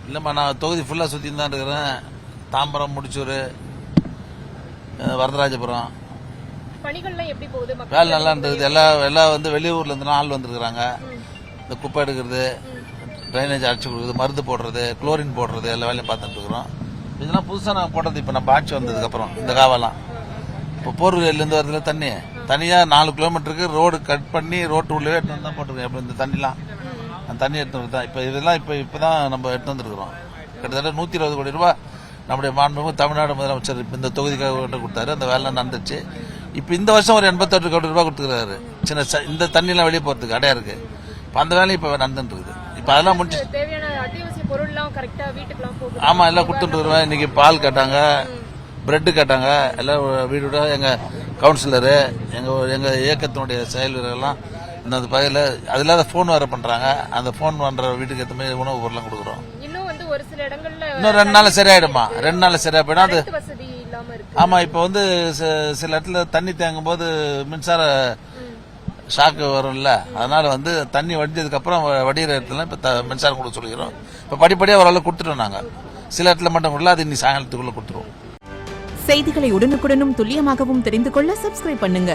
இல்லைம்மா, நான் தொகுதி ஃபுல்லாக சுற்றின்னு தான் இருக்கிறேன். தாம்பரம், முடிச்சூர், வரதராஜபுரம். பணிகள்லாம் எப்படி போகுது? வேலை நல்லா இருந்தது. எல்லாம் வந்து வெளியூர்ல இருந்து ஆள் வந்துருக்குறாங்க. இந்த குப்பை எடுக்கிறது, ட்ரைனேஜ் அடிச்சு கொடுக்குறது, மருந்து போடுறது, குளோரின் போடுறது, எல்லா வேலையும் பார்த்துட்டு இருக்கிறோம். இதெல்லாம் புதுசாக நான் போட்டது. இப்போ நம்ம ஆட்சி வந்ததுக்கப்புறம் இந்த காவெல்லாம் இப்போ போர்வேலேருந்து வரதுல தனியாக 4 கிலோமீட்டருக்கு ரோடு கட் பண்ணி ரோட்டு உள்ளே எடுத்து தான் போட்டிருக்கேன். இப்போ இந்த தண்ணிலாம் அந்த தண்ணி எடுத்து தான் இப்போ இதெல்லாம் இப்போ தான் நம்ம எடுத்து வந்துருக்குறோம். கிட்டத்தட்ட 120 கோடி ரூபாய் நம்முடைய மாண்புமிகு தமிழ்நாடு முதலமைச்சர் இப்போ இந்த தொகுதிக்காக கொடுத்தாரு. அந்த வேலை நடந்துச்சு. இப்போ இந்த வருஷம் ஒரு 88 கோடி ரூபாய் கொடுத்துருக்காரு. இந்த தண்ணிலாம் வெளியே போகிறதுக்கு அடையா இருக்கு. இப்போ அந்த வேலையும் இப்போ நடந்துட்டு இருக்குது. இப்போ அதெல்லாம் முடிச்சு தேவையான அத்தியாவசிய பொருள்லாம் கரெக்டா வீட்டுக்குலாம் போகுது. ஆமா, எல்லாம் கொடுத்துட்டு வருவேன். இன்னைக்கு பால் கேட்டாங்க, பிரெட்டு கேட்டாங்க. எல்லாம் வீடு எங்க கவுன்சிலரு, எங்க இயக்கத்தினுடைய செயல் வீரர்கள்லாம் இந்த பகுதியில் அது இல்லாத ஃபோன் வேற பண்றாங்க. அந்த ஃபோன் பண்ற வீட்டுக்கு ஏற்ற மாதிரி உணவு பொருள்லாம் கொடுக்குறோம். இன்னும் வந்து ஒரு சில இடங்கள்ல இன்னும் 2 நாள் சரியாயிடுமா? 2 நாள் சரியா போயிடும். அது வசதி இல்லாம இருக்கு. ஆமா, இப்போ வந்து சில இடத்துல தண்ணி தேங்கும் போது மின்சார ஷாக்கு வரும்ல. அதனால வந்து தண்ணி வடிஞ்சதுக்கு அப்புறம் வடிகிற இடத்துல இப்ப மின்சாரம் கொடுக்க சொல்லிக்கிறோம். இப்ப படிப்படியா ஓரளவு கொடுத்துட்டோம். நாங்க சில இடத்துல மட்டும் கொடுக்கல. அது இன்னி சாயங்காலத்துக்குள்ள கொடுத்துருவோம். செய்திகளை உடனுக்குடனும் துல்லியமாகவும் தெரிந்து கொள்ள சப்ஸ்கிரைப் பண்ணுங்க.